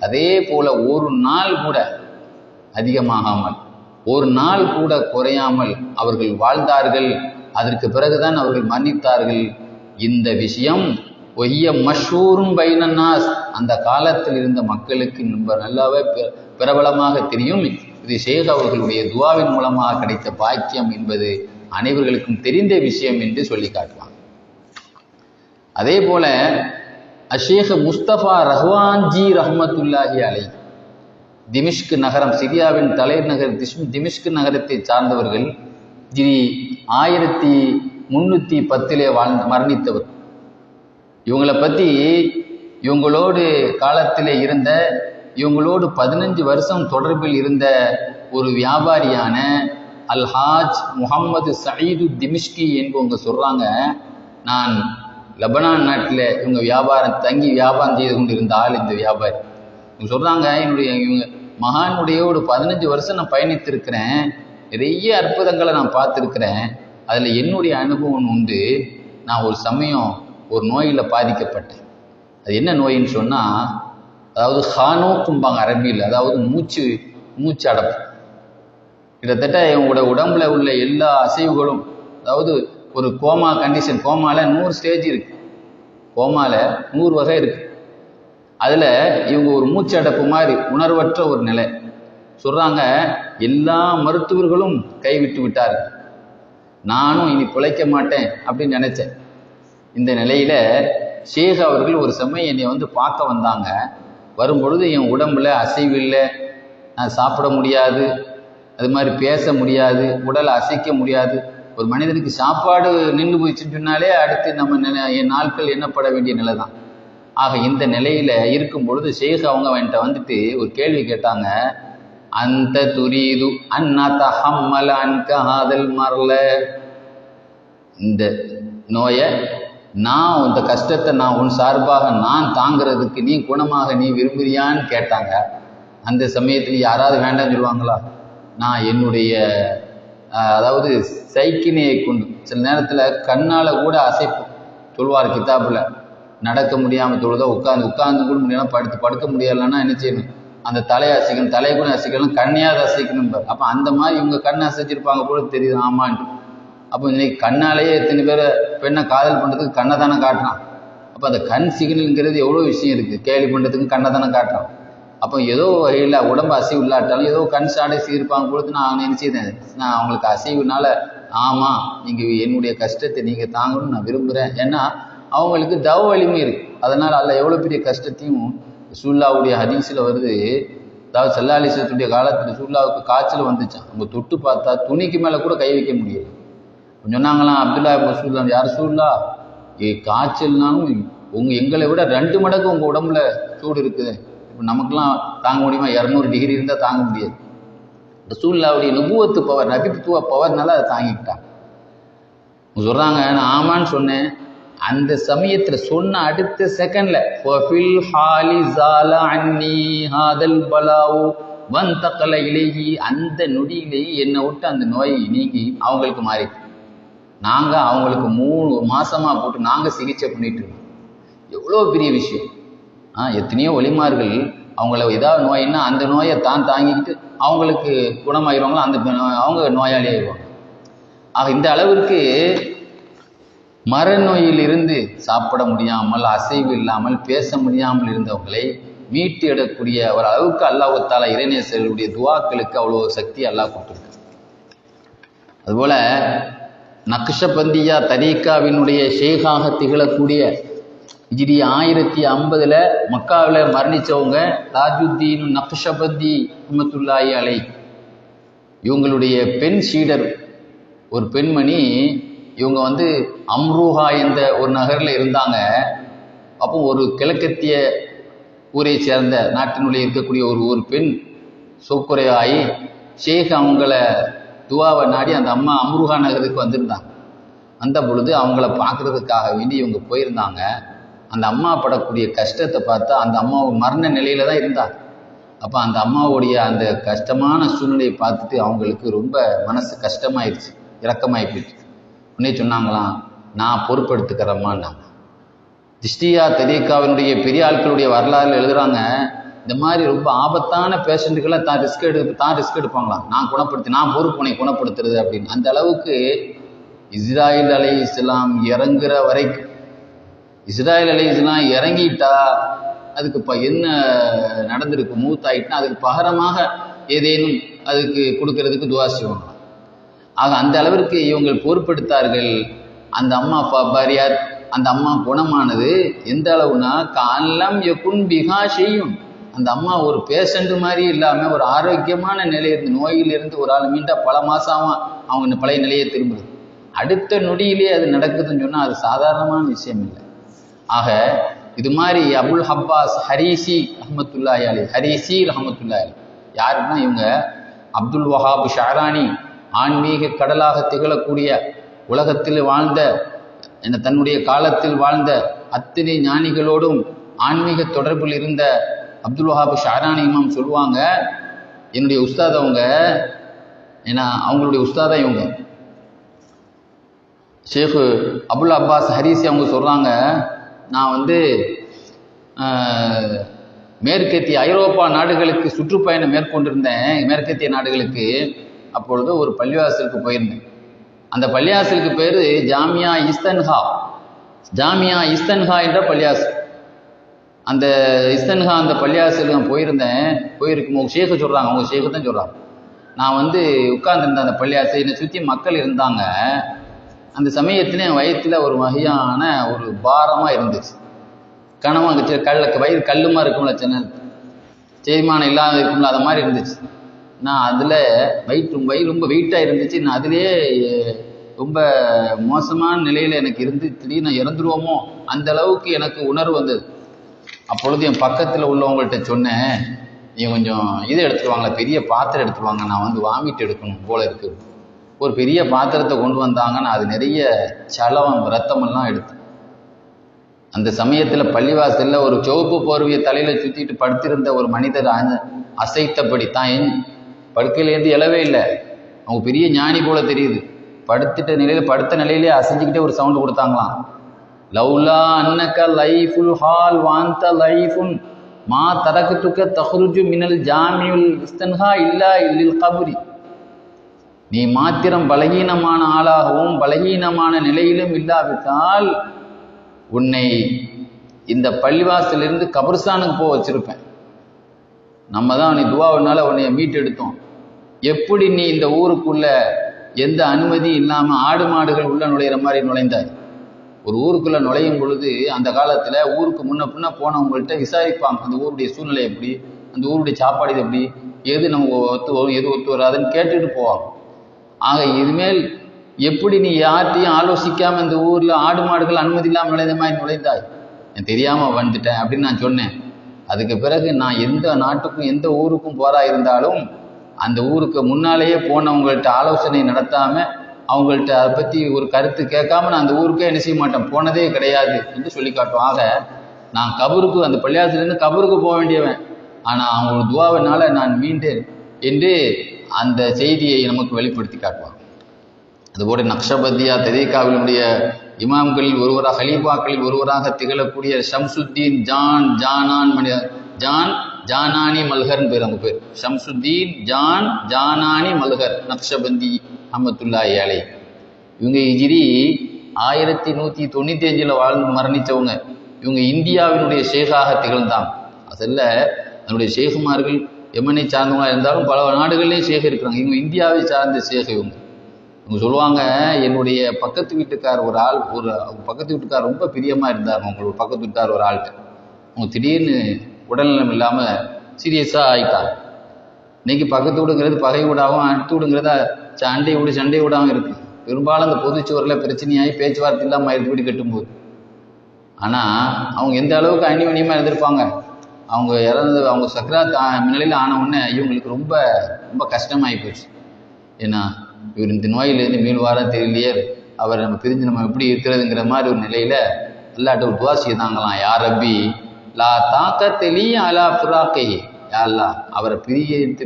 அதே போல ஒரு நாள் கூட அதிகமாகாமல், ஒரு நாள் கூட குறையாமல் அவர்கள் வாழ்ந்தார்கள். அதற்கு பிறகுதான் அவர்கள் மன்னித்தார்கள். இந்த விஷயம் ஒய்ய மஷூரும் பைனன்னாஸ், அந்த காலத்தில் இருந்த மக்களுக்கு நல்லாவே பிரபலமாக தெரியும். இது ஷேக் அவர்களுடைய துவாவின் மூலமாக கிடைத்த பாக்கியம் என்பது அனைவர்களுக்கும் தெரிந்த விஷயம் என்று சொல்லி காட்டுவாங்க. அதே போல அஷேக் முஸ்தபா ரஹ்வான்ஜி ரஹ்மத்துல்லாஹி அலைஹி, திமிஷ்க் நகரம், சிரியாவின் தலைநகர் திமிஷ்க் நகரத்தை சார்ந்தவர்கள். 1310 மரணித்தவர். இவங்களை பற்றி இவங்களோடு காலத்தில் இருந்த, இவங்களோடு 15 வருஷம் தொடர்பில் இருந்த ஒரு வியாபாரியான அல்ஹாஜ் முகமது சயீது திமிஷ்கி என்பவங்க சொல்கிறாங்க, நான் லெபனான் நாட்டில் இவங்க தங்கி வியாபாரம் செய்து கொண்டு இருந்த ஆள் இந்த வியாபாரி. இவங்க சொல்கிறாங்க, இவங்க மகானுடைய ஒரு 15 வருஷம் நான் பயணித்திருக்கிறேன், நிறைய அற்புதங்களை நான் பார்த்துருக்கிறேன். அதில் என்னுடைய அனுபவம் உண்டு. நான் ஒரு சமயம் ஒரு நோயில் பாதிக்கப்பட்டேன். அது என்ன நோயின்னு சொன்னால், அதாவது ஹானோக்கும்பாங்க அரபியில், அதாவது மூச்சு அடப்பு. கிட்டத்தட்ட இவங்களோட உடம்புல உள்ள எல்லா அசைவுகளும், அதாவது ஒரு கோமா கண்டிஷன், கோமாவில் 100 ஸ்டேஜ் இருக்கு, கோமாவில் 100 வகை இருக்கு. அதில் இவங்க ஒரு மூச்சு அடப்பு மாதிரி உணர்வற்ற ஒரு நிலை. சொல்கிறாங்க, எல்லா மருத்துவர்களும் கைவிட்டு விட்டார்கள், நானும் இனி பிழைக்க மாட்டேன் அப்படின்னு நினச்சேன். இந்த நிலையில் ஷேக் அவர்கள் ஒரு சமயம் என்னை வந்து பார்க்க வந்தாங்க. வரும்பொழுது என் உடம்புல அசைவு இல்லை, நான் சாப்பிட முடியாது, அது மாதிரி பேச முடியாது, உடலை அசைக்க முடியாது, ஒரு மனிதனுக்கு சாப்பாடு நின்று போயிடுச்சுன்னு சொன்னாலே அடுத்து நம்ம என் நாட்கள் எண்ணப்பட வேண்டிய நிலை தான். ஆக இந்த நிலையில இருக்கும் பொழுது ஷேக் அவங்க என்கிட்ட வந்துட்டு ஒரு கேள்வி கேட்டாங்க. அந்த துரீது அன்னதஹம்மல அன்க ஹாதல் மர்ல, இந்த நோயை நான் இந்த கஷ்டத்தை நான் உன் சார்பாக நான் தாங்கிறதுக்கு நீ குணமாக நீ விரும்புறியான்னு கேட்டாங்க. அந்த சமயத்தில் யாராவது வேண்டாம்னு சொல்லுவாங்களா? நான் என்னுடைய அதாவது சைக்கினையை கொண்டு சில நேரத்தில் கண்ணால் கூட அசைப்பு சொல்வார் கிதாபில். நடக்க முடியாமல் தொழுதா உட்கார்ந்து கூட முடியலாம், படுக்க முடியலைன்னா என்ன செய்யணும்? அந்த தலையை அசைக்கணும், தலையை கூட அசைக்கணும், கண்ணையாவது அசைக்கணும். அப்போ அந்த மாதிரி இவங்க கண்ணை அசைச்சிருப்பாங்க போல தெரியுது. ஆமான்ட்டு அப்போ இன்னைக்கு கண்ணாலேயே எத்தனை பேரை பெண்ணை காதல் பண்ணுறதுக்கு கண்ணை தானே காட்டுறான். அப்போ அந்த கண் சிக்னலுங்கிறது எவ்வளோ விஷயம் இருக்குது. கேள்வி பண்ணுறதுக்கு கண்ணை தானே காட்டுறான். அப்போ ஏதோ வகையில் உடம்பு அசைவு இல்லாட்டாலும் ஏதோ கண் சாடை சீர்ப்பாங்க பொழுது நான் நினச்சிட்டேன், நான் அவங்களுக்கு அசைவுனால ஆமாம் நீங்கள் என்னுடைய கஷ்டத்தை நீங்கள் தாங்கணும்னு நான் விரும்புகிறேன். ஏன்னா அவங்களுக்கு தவ வலிமை இருக்குது. அதனால் அல்ல எவ்வளோ பெரிய கஷ்டத்தையும் ரசூலுல்லாஹ்வுடைய ஹதீஸில் வருது. அதாவது ஸல்லல்லாஹு அலைஹி வஸல்லம் காலத்தில் ரசூலுல்லாஹ்வுக்கு காய்ச்சல் வந்துச்சான். அவங்க தொட்டு பார்த்தா துணிக்கு மேலே கூட கை வைக்க முடியல. சொன்னாங்களாம் அப்துல்லா ரசூலுல்லாஹ், யார் ரசூலுல்லாஹ், காய்ச்சல்னாலும் எங்களை விட 2 மடங்கு உங்கள் உடம்புல சூடு இருக்குது. இப்போ நமக்கெல்லாம் தாங்க முடியுமா? 200 டிகிரி இருந்தால் தாங்க முடியாது. ரசூலுல்லாஹ்வுடைய நுபுவத்து பவர், நபித்துவ பவர்னால அதை தாங்கிக்கிட்டாங்க. சொல்கிறாங்க, நான் ஆமான்னு சொன்னேன். அந்த சமயத்தில் சொன்ன அடுத்த செகண்ட்ல அந்த நொடியிலேயே என்னை விட்டு அந்த நோய் நீங்கி அவங்களுக்கு மாறிட்டு, நாங்கள் அவங்களுக்கு 3 மாசமா போட்டு நாங்கள் சிகிச்சை பண்ணிட்டு இருக்கோம். எவ்வளோ பெரிய விஷயம். எத்தனையோ ஒலிமார்கள் அவங்கள ஏதாவது நோயின்னா அந்த நோயை தாங்கிக்கிட்டு அவங்களுக்கு குணமாகிடுவாங்களோ, அவங்க நோயாளி ஆயிடுவாங்க. ஆக இந்த அளவிற்கு மரநோயில் இருந்து சாப்பிட முடியாமல், அசைவு இல்லாமல், பேச முடியாமல் இருந்தவங்களை மீட்டு எடுக்கக்கூடிய ஒரு அளவுக்கு அல்லாஹ் தஆலா இறைநேசர்களுடைய துவாக்களுக்கு அவ்வளோ சக்தி அல்லாஹ் கொடுத்துருக்கு. அதுபோல நக்ஷபந்தியா தரீக்காவினுடைய ஷேகாக திகழக்கூடிய ஹிஜ்ரி 1050 மக்காவில் மரணித்தவங்க தாஜுத்தீன் நக்ஷபந்தி ரஹ்மத்துல்லாஹி அலைஹி, இவங்களுடைய பெண் சீடர் ஒரு பெண்மணி. இவங்க அம்ரூஹா என்ற ஒரு நகரில் இருந்தாங்க. அப்போ ஒரு கிழக்கத்திய ஊரை சேர்ந்த நாட்டினுடைய இருக்கக்கூடிய ஒரு பெண் சொக்குறையாகி ஷேக் அவங்கள துவாவை நாடி அந்த அம்மா அம்ரூஹா நகருக்கு வந்திருந்தாங்க. வந்த பொழுது அவங்கள பார்க்குறதுக்காக வேண்டி இவங்க போயிருந்தாங்க. அந்த அம்மா படக்கூடிய கஷ்டத்தை பார்த்தா அந்த அம்மா மரண நிலையில தான் இருந்தாங்க. அப்போ அந்த அம்மாவுடைய அந்த கஷ்டமான சூழ்நிலையை பார்த்துட்டு அவங்களுக்கு ரொம்ப மனசு கஷ்டமாயிடுச்சு, இரக்கமாகி போயிடுச்சு. உடனே சொன்னாங்களாம், நான் பொறுப்பெடுத்துக்கிறேம்மான்னாங்க. திஷ்டியா தரீக்காவினுடைய பெரிய ஆட்களுடைய வரலாறுல எழுதுறாங்க, இந்த மாதிரி ரொம்ப ஆபத்தான பேஷண்ட்டுகளை தான் ரிஸ்க் எடுப்பாங்களாம். நான் பொறுப்புனை குணப்படுத்துறது அப்படின்னு. அந்த அளவுக்கு இஸ்ராயில் அலைஹிஸ்ஸலாம் இறங்குற வரைக்கும், இஸ்ராயில் அலைஹிஸ்ஸலாம் இறங்கிட்டா அதுக்கு என்ன நடந்திருக்கு, மூத்தாயிட்டுனா அதுக்கு பகரமாக ஏதேனும் அதுக்கு கொடுக்கறதுக்கு துவா செய்வாங்க. ஆக அந்த அளவிற்கு இவங்க பொறுப்பெடுத்தார்கள். அந்த அம்மா பாரியார், அந்த அம்மா குணமானது எந்த அளவுனா காலம் எக்குன் பிகா செய்யும். அந்த அம்மா ஒரு பேஷண்ட் மாதிரி இல்லாமல் ஒரு ஆரோக்கியமான நிலையிலிருந்து, நோயிலிருந்து ஒரு ஆள் மீண்டா பல மாசமா அவங்க பழைய நிலையை திரும்புது. அடுத்த நொடியிலே அது நடக்குதுன்னு சொன்னால் அது சாதாரணமான விஷயம் இல்லை. ஆக இது மாதிரி அபுல் ஹப்பாஸ் ஹரீசி ரஹ்மத்துல்லாஹி அலைஹி, ஹரீசி ரஹ்மத்துல்லாஹி அலைஹி யாருன்னா இவங்க அப்துல் வஹாப் ஷஅரானி, ஆன்மீக கடலாக திகழக்கூடிய உலகத்தில் வாழ்ந்த தன்னுடைய காலத்தில் வாழ்ந்த அத்தனை ஞானிகளோடும் ஆன்மீக தொடர்பில் இருந்த அப்துல் வஹாப் ஷஅரானி இமாம் சொல்லுவாங்க, என்னுடைய உஸ்தாத் அவங்க, ஏன்னா அவங்களுடைய உஸ்தாதா இவங்க ஷேக் அபுல் அப்பாஸ் ஹரீசி அவங்க சொல்கிறாங்க, நான் மேற்கத்திய ஐரோப்பா நாடுகளுக்கு சுற்றுப்பயணம் மேற்கொண்டிருந்தேன், மேற்கத்திய நாடுகளுக்கு. அப்பொழுது ஒரு பள்ளிவாசலுக்கு போயிருந்தேன். அந்த பள்ளிவாசலுக்கு பேர் ஜாமியா இஸ்தன்ஹா, ஜாமியா இஸ்தன்ஹா என்ற பள்ளிவாசல். அந்த இஸ்தன்ஹா அந்த பள்ளிவாசலுக்கு நான் போயிருக்கும் உங்கள் ஷேக்கு சொல்கிறாங்க, அவங்க ஷேக்கு தான் சொல்கிறாங்க, நான் உட்கார்ந்துருந்தேன் அந்த பள்ளிவாசல், என்னை சுற்றி மக்கள் இருந்தாங்க. அந்த சமயத்தில் என் வயிற்றில் ஒரு வகையான ஒரு பாரமாக இருந்துச்சு, கனமாக வயிறு கல்லுமா இருக்கும்ல, சின்ன செரிமானம் இல்லாத இருக்கும்ல, அது மாதிரி இருந்துச்சு. நான் அதில் வயிறு ரொம்ப வெயிட்டாக இருந்துச்சு. நான் அதிலே ரொம்ப மோசமான நிலையில் எனக்கு இருந்து திடீர்னு இறந்துருவோமோ அந்த அளவுக்கு எனக்கு உணர்வு வந்தது. அப்பொழுது என் பக்கத்தில் உள்ளவங்கள்ட்ட சொன்னேன், நீங்கள் கொஞ்சம் இதை எடுத்துருவாங்களா, பெரிய பாத்திரம் எடுத்துருவாங்க, நான் வந்து வாமிட் எடுக்கணும் போல இருக்குது. ஒரு பெரிய பாத்திரத்தை கொண்டு வந்தாங்கன்னா அது நிறைய சலம் ரத்தமெல்லாம் எடுத்தேன். அந்த சமயத்தில் பள்ளிவாசலில் ஒரு சிவப்பு போர்வையை தலையில் சுற்றிட்டு படுத்திருந்த ஒரு மனிதர் அசைத்தபடி தான் என் படுக்கையிலேருந்து எழவே இல்லை. அவங்க பெரிய ஞானி போல தெரியுது. படுத்த நிலையிலே அசைஞ்சிக்கிட்டே ஒரு சவுண்டு கொடுத்தாங்களாம். லவ்லா அன்னக லைஃபுல் ஹால் வாந்த லைஃபுன் மா தரகத்துக்க தஹ்ருஜு மினல் ஜாமியுல் இஸ்தன்ஹா இல்லா இல்லில் கபுரி. நீ மாத்திரம் பலகீனமான ஆளாகவும் பலகீனமான நிலையிலும் இல்லாவிட்டால் உன்னை இந்த பள்ளிவாசலிருந்து கபர்ஸ்தானுக்கு போக வச்சிருப்பேன். நம்ம தான் நீ துவாவினால உன்னைய மீட்டு எடுத்தோம். எப்படி நீ இந்த ஊருக்குள்ள எந்த அனுமதி இல்லாமல் ஆடு மாடுகள் உள்ள நுழையிற மாதிரி நுழைந்தாய்? ஒரு ஊருக்குள்ள நுழையும் பொழுது அந்த காலத்தில் ஊருக்கு முன்ன போனவங்கள்ட்ட விசாரிப்பாங்க, அந்த ஊருடைய சூழ்நிலை எப்படி, அந்த ஊருடைய சாப்பாடு இது எப்படி, எது நமக்கு ஒத்து வரும் எது ஒத்து வராதுன்னு கேட்டுட்டு போவாங்க. ஆக இதுமேல் எப்படி நீ யார்ட்டையும் ஆலோசிக்காமல் இந்த ஊரில் ஆடு மாடுகள் அனுமதி இல்லாமல் நுழைந்த மாதிரி நுழைந்தாய்? எனக்கு தெரியாமல் வந்துட்டேன் அப்படின்னு நான் சொன்னேன். அதுக்கு பிறகு நான் எந்த நாட்டுக்கும் எந்த ஊருக்கும் போறா இருந்தாலும் அந்த ஊருக்கு முன்னாலேயே போனவங்கள்ட்ட ஆலோசனை நடத்தாமல் அவங்கள்ட்ட அதை பற்றி ஒரு கருத்து கேட்காம நான் அந்த ஊருக்கே என்ன செய்ய மாட்டேன், போனதே கிடையாது என்று சொல்லி காட்டும். ஆக நான் கபருக்கு, அந்த பள்ளியாசிலேருந்து கபருக்கு போக வேண்டியவன், ஆனால் அவங்களோட துவாவினால நான் மீண்டேன் என்று அந்த செய்தியை நமக்கு வெளிப்படுத்தி காட்டுவாங்க. அதுபோல நக்ஷபந்தியா தரீகாவினுடைய இமாம்களில் ஒருவராக, ஹலீஃபாக்களில் ஒருவராக திகழக்கூடிய ஷம்சுத்தீன் ஜானானி மல்ஹர்னு பேர். அவங்க பேர் ஷம்சுத்தீன் ஜானானி மல்ஹர் நக்ஷபந்தி அஹமத்துல்லாஹி அலைஹி. இவங்க ஹிஜ்ரி 1195 வாழ்ந்து மரணித்தவங்க. இவங்க இந்தியாவினுடைய ஷேகாக திகழ்ந்தாங்க. அதில் அதனுடைய ஷேகுமார்கள் எமனை சார்ந்தவங்க இருந்தாலும் பல நாடுகள்லேயும் ஷேக் இருக்கிறாங்க. இவங்க இந்தியாவை சார்ந்த ஷேக். இவங்க சொல்லுவாங்க, என்னுடைய பக்கத்து வீட்டுக்கார் ஒரு ஆள், பக்கத்து வீட்டுக்கார் ரொம்ப பிரியமாக இருந்தாங்க. அவங்களோட பக்கத்து வீட்டுக்கார் ஒரு ஆள்கிட்ட அவங்க திடீர்னு உடல்நலம் இல்லாமல் சீரியஸாக ஆகிட்டாங்க. இன்னைக்கு பக்கத்து வீடுங்கிறது பகை வீடாகவும், அடுத்து வீடுங்கிறத சண்டை வீடாகவும் இருக்குது. பெரும்பாலும் அந்த பொதுச்சுவரில் பிரச்சனையாகி பேச்சுவார்த்தை இல்லாமல் ஆயிரத்து வீடு கட்டும்போது. ஆனால் அவங்க எந்த அளவுக்கு அந்நியமாக இருந்திருப்பாங்க. அவங்க அவங்க சக்கராத் நிலையில் ஆன உடனே இவங்களுக்கு ரொம்ப ரொம்ப கஷ்டமாகி போச்சு. ஏன்னா இவர் இந்த நோயிலேருந்து மீள்வாரா தெரியலையே, அவர் நம்ம பிரிஞ்சு நம்ம எப்படி இருக்கிறதுங்கிற மாதிரி ஒரு நிலையில் அல்லாட்ட ஒரு துவா செய்தாங்களாம். யா ரப்பி லா தாக்கத்தெளி அலா புராக்கை, யாழ்லா அவரை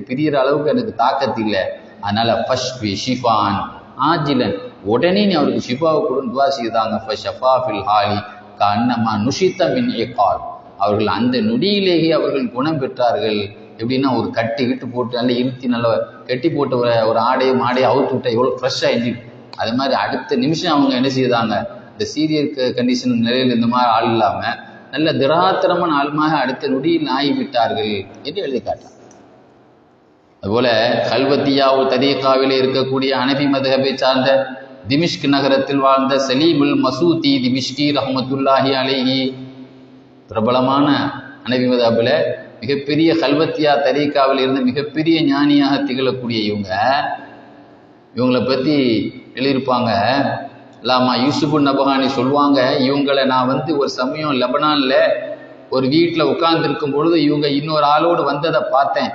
பிரியிற அளவுக்கு எனக்கு தாக்கத்து இல்லை, அதனால ஃபஷ்வி ஷிஃபான் ஆஜிலன், உடனே நீ அவருக்கு ஷிஃபாவை கொடுன்னு துவா செய்தாங்க. ஃபஷஃபா ஃபில் ஹாலி கன்னமா நுஷித்த மின் இகால், அவர்கள் அந்த நொடியிலேயே அவர்கள் குணம் பெற்றார்கள். எப்படின்னா ஒரு கட்டு போட்டு நல்லா இழுத்தி நல்லா கட்டி போட்டு ஒரு ஆடையும் அவுத்து விட்டா எவ்வளோ ஃப்ரெஷ்ஷாக எஞ்சி, அது மாதிரி அடுத்த நிமிஷம் அவங்க என்ன செய்தாங்க, இந்த சீரியல் கண்டிஷன் நிலையில் இந்த மாதிரி ஆள் இல்லாமல் நல்ல திராத்திரமான ஆளுமாக அடுத்த நொடியில் ஆகிவிட்டார்கள் என்று எழுதி காட்டாங்க. அதுபோல கல்வத்தியாவு தரீகாவிலே இருக்கக்கூடிய அனபி மதுஹபை சார்ந்த திமிஷ்க் நகரத்தில் வாழ்ந்த சலீமுல் மசூதி திமிஷ்கி ரஹமத்துல்லாஹி அலைஹி, பிரபலமான அனபி மதுஹபில் மிகப்பெரிய கல்வத்தியா தரீகாவில் இருந்து மிகப்பெரிய ஞானியாக திகழக்கூடிய இவங்களை பற்றி எழுதியிருப்பாங்க. லாமா யூசுப் நபஹானி சொல்லுவாங்க, இவங்களை நான் ஒரு சமயம் லெபனானில் ஒரு வீட்டில் உட்கார்ந்துருக்கும் பொழுது இவங்க இன்னொரு ஆளோடு வந்ததை பார்த்தேன்.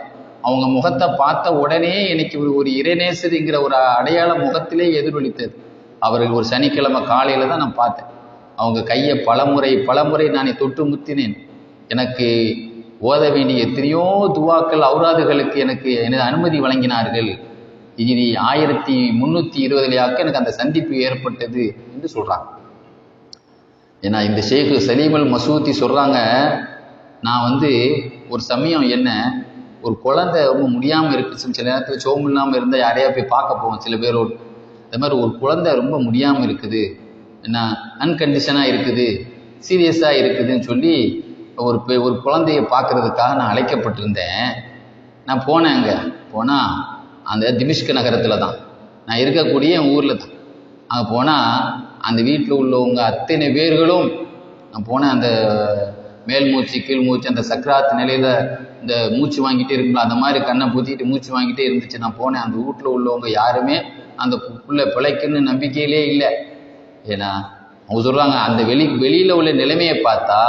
அவங்க முகத்தை பார்த்த உடனே எனக்கு ஒரு இறைநேசரிங்கிற ஒரு அடையாள முகத்திலே எதிரொலித்தது. அவர்கள் ஒரு சனிக்கிழமை காலையில் தான் நான் பார்த்தேன். அவங்க கையை பலமுறை நான் தொட்டு முத்தினேன். எனக்கு ஓத வேண்டிய எத்தனையோ துவாக்கள் ஔராதுகளுக்கு எனது அனுமதி வழங்கினார்கள். ஹிஜ்ரி 1320 எனக்கு அந்த சந்திப்பு ஏற்பட்டது என்று சொல்றாங்க. ஏன்னா இந்த ஷேக் சலீமுல் மசூதி சொல்றாங்க, நான் ஒரு சமயம் ஒரு குழந்தை ரொம்ப முடியாமல் இருக்குது, சில நேரத்தில் சோம் இல்லாமல் இருந்தால் யாரையா போய் பார்க்க போவோம் சில பேரோடு. அது மாதிரி ஒரு குழந்தை ரொம்ப முடியாமல் இருக்குது, என்ன அன்கண்டிஷனாக இருக்குது, சீரியஸாக இருக்குதுன்னு சொல்லி ஒரு குழந்தைய பார்க்கறதுக்காக நான் அழைக்கப்பட்டிருந்தேன். நான் போனேன். அங்கே போனால் அந்த திமிஷ்க் நகரத்தில் தான் நான் இருக்கக்கூடிய என் ஊரில் தான். அங்கே போனால் அந்த வீட்டில் உள்ளவங்க அத்தனை பேர்களும், நான் போனேன் அந்த மேல் மூச்சு கீழ் மூச்சு அந்த சக்கராத் நிலையில் இந்த மூச்சு வாங்கிட்டே இருக்குங்களா, அந்த மாதிரி கண்ணை பூத்திட்டு மூச்சு வாங்கிட்டே இருந்துச்சு. நான் போனேன். அந்த வீட்டில் உள்ளவங்க யாருமே அந்த புள்ள பிழைக்குன்னு நம்பிக்கையிலே இல்லை. ஏன்னா அவங்க சொல்கிறாங்க அந்த வெளியில் உள்ள நிலைமையை பார்த்தா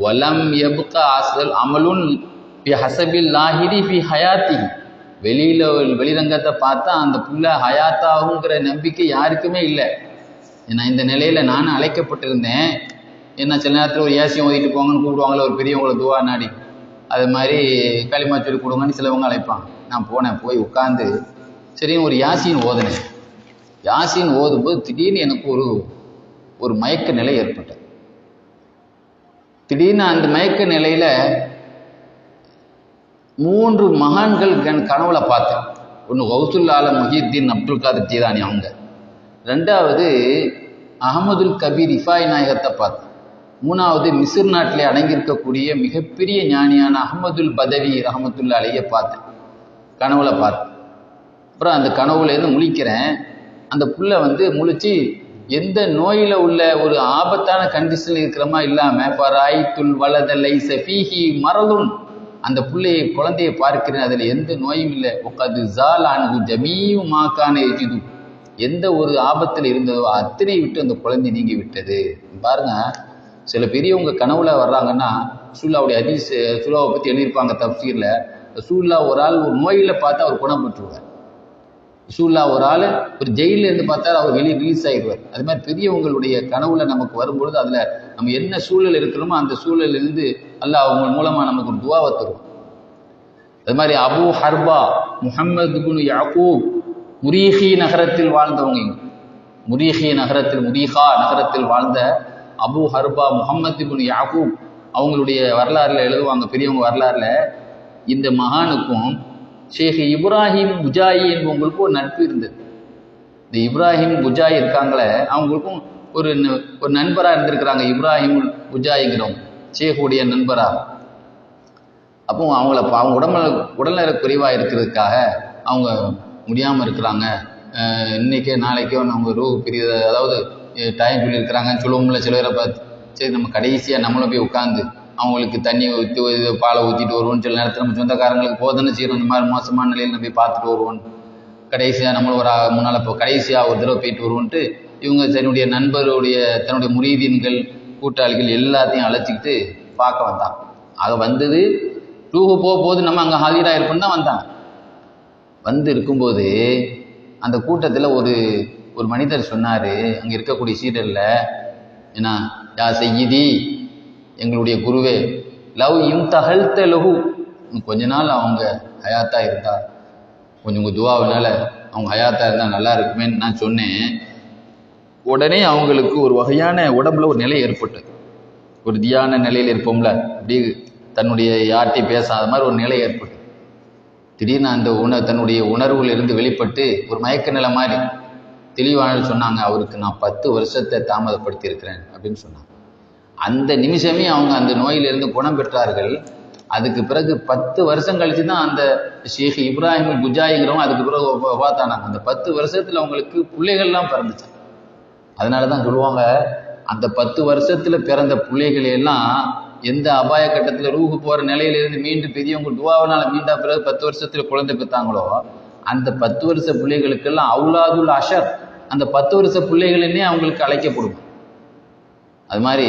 வலம் எபுக்க அசல் அமலுன் பி ஹசபில் லாஹிரி பி ஹயாத்தி, வெளிரங்கத்தை பார்த்தா அந்த புள்ள ஹயாத்தாகுங்கிற நம்பிக்கை யாருக்குமே இல்லை. ஏன்னா இந்த நிலையில் நானும் அழைக்கப்பட்டிருந்தேன். ஏன்னா சில நேரத்தில் ஒரு ஏசியம் ஓதிட்டு போங்கன்னு கூப்பிடுவாங்களே ஒரு பெரியவங்களை துவா நாடி, அது மாதிரி களிமா சொல்லி கொடுங்கன்னு சிலவங்க அழைப்பாங்க. நான் போனேன், போய் உட்காந்து சரின்னு ஒரு யாசின் ஓதுனேன். யாசின் ஓதும்போது திடீர்னு எனக்கு ஒரு மயக்க நிலை ஏற்பட்டது. திடீர்னு அந்த மயக்க நிலையில் 3 மகான்கள் கனவுல பார்த்தேன். ஒன்று கௌசுல் ஆலம் முஹியுத்தீன் அப்துல் காதர் ஜீலானி அவங்க, 2வது அகமதுல் கபீர் இஃபாய் நாயகத்தை பார்த்தேன், 3வது மிஸ்ர் நாட்டிலே அடங்கியிருக்கக்கூடிய மிகப்பெரிய ஞானியான அஹமதுல் பதவி ரஹமத்துல்லா அலையை பார்த்தேன், கனவுல பார்த்தேன். அப்புறம் அந்த கனவுலேருந்து முழிக்கிறேன். அந்த புள்ள முழிச்சு எந்த நோயில் உள்ள ஒரு ஆபத்தான கண்டிஷனில் இருக்கிறமா இல்லாமல் பராய்த்துல் வலதலை சஃபீஹி மரதுன், அந்த குழந்தையை பார்க்கிறேன், அதில் எந்த நோயும் இல்லை. உட்காது ஜால் அன்ஹு ஜமீஉ மா கான யஜிது, எந்த ஒரு ஆபத்தில் இருந்ததோ அத்தனை விட்டு அந்த குழந்தை நீங்கி விட்டது. பாருங்க, சில பெரியவங்க கனவுல வர்றாங்கன்னா ரசூலுல்லாஹ்வுடைய ஹதீஸ், ரசூலுல்லாஹ்வை பற்றி எழுதியிருப்பாங்க தஃப்சீரில். ரசூலுல்லாஹ் ஒரு ஆள் ஒரு நோயில் பார்த்தா அவர் குணம் பெற்றுவார். ரசூலுல்லாஹ் ஒரு ஆள் ஒரு ஜெயிலில் இருந்து பார்த்தா அவர் வெளியே ரிலீஸ் ஆகிடுவார். அது மாதிரி பெரியவங்களுடைய கனவுல நமக்கு வரும்பொழுது அதில் நம்ம என்ன சூழல் இருக்கிறோமோ அந்த சூழலிருந்து அல்லாஹ் அவங்க மூலமாக நமக்கு ஒரு துவாவை தருவோம். அது மாதிரி அபு ஹர்பா முஹம்மது இப்னு யாக்கூப் முரீஹி நகரத்தில் வாழ்ந்தவங்க, முரீஹா நகரத்தில் வாழ்ந்த அபு ஹர்பா முஹம்மது இப்னு யாக்கூப் அவங்களுடைய வரலாறுல எழுதுவாங்க, பெரியவங்க வரலாறுல. இந்த மகானுக்கும் ஷேக் இப்ராஹிம் புஜாயி என்பவங்களுக்கும் ஒரு நட்பு இருந்தது. இந்த இப்ராஹிம் புஜாயி இருக்காங்களே, அவங்களுக்கும் ஒரு நண்பராக இருந்திருக்கிறாங்க. இப்ராஹிம் புஜாயிங்கிறவங்க ஷேக்குடைய நண்பராக. அப்போ அவங்க உடல்நல குறைவாக இருக்கிறதுக்காக அவங்க முடியாமல் இருக்கிறாங்க. இன்றைக்கே நாளைக்கோ அவங்க பிரிய, அதாவது டைம் சொல்லியிருக்கிறாங்கன்னு சொல்லுவோம்ல சில பேரை பார்த்து. சரி நம்ம கடைசியாக நம்மளும் போய் உட்காந்து அவங்களுக்கு தண்ணி ஊற்றி பாலை ஊற்றிட்டு வருவோம்னு சில நேரத்தில் நம்ம சொந்தக்காரங்களுக்கு போதனை செய்கிறோம். இந்த மாதிரி மோசமான நிலையில் நம்ம போய் பார்த்துட்டு வருவோம். கடைசியாக நம்மளும் முன்னால் கடைசியாக ஒரு தடவை போயிட்டு வருவோன்ட்டு இவங்க தன்னுடைய நண்பருடைய தன்னுடைய முரீதீன்கள் கூட்டாளிகள் எல்லாத்தையும் அழைச்சிக்கிட்டு பார்க்க வந்தாங்க. ஆக வந்தது ரூஹு போகும்போது நம்ம அங்கே ஹாஜராக இருப்போம்னு தான் வந்தாங்க. வந்து இருக்கும்போது அந்த கூட்டத்தில் ஒரு மனிதர் சொன்னார், அங்கே இருக்கக்கூடிய சீடரில், ஏன்னா யா செய்யிதி, எங்களுடைய குருவே, லவ் இம் தகழ்த்த லகு, கொஞ்ச நாள் அவங்க ஹயாத்தா இருந்தா, கொஞ்சம் உங்கள் துவாவினால அவங்க ஹயாத்தா இருந்தால் நல்லா இருக்குமேன்னு நான் சொன்னேன். உடனே அவங்களுக்கு ஒரு வகையான உடம்புல ஒரு நிலை ஏற்பட்டது. ஒரு தியான நிலையில் இருப்போம்ல, அப்படி தன்னுடைய யார்ட்டையும் பேசாத மாதிரி ஒரு நிலை ஏற்பட்டு திடீர்னு அந்த தன்னுடைய உணர்வுல இருந்து வெளிப்பட்டு ஒரு மயக்க நிலை மாதிரி தெளிவான சொன்னாங்க, அவருக்கு நான் 10 வருஷத்தை தாமதப்படுத்தி இருக்கிறேன் அப்படின்னு சொன்னாங்க. அந்த நிமிஷமே அவங்க அந்த நோயிலிருந்து குணம் பெற்றார்கள். அதுக்கு பிறகு 10 வருஷம் கழிச்சு தான் அந்த ஷேக் இப்ராஹிம் புஜாயிங்கிறவங்க அதுக்கு பிறகு பார்த்தானாங்க. அந்த 10 வருஷத்துல அவங்களுக்கு பிள்ளைகள்லாம் பிறந்துச்சு. அதனால தான் சொல்லுவாங்க, அந்த 10 வருஷத்துல பிறந்த பிள்ளைகள் எல்லாம் எந்த அபாய கட்டத்தில் ரூஹு போகிற நிலையிலிருந்து மீண்டு பெரியவங்க துவாவினால மீண்டா பிறகு 10 வருஷத்துல குழந்தை பெற்றாங்களோ, அந்த 10 வருஷ பிள்ளைகளுக்கெல்லாம் அவுலாதுல் அஷர், அந்த 10 வருஷ பிள்ளைகளே அவங்களுக்கு அழைக்கப்படும். அது மாதிரி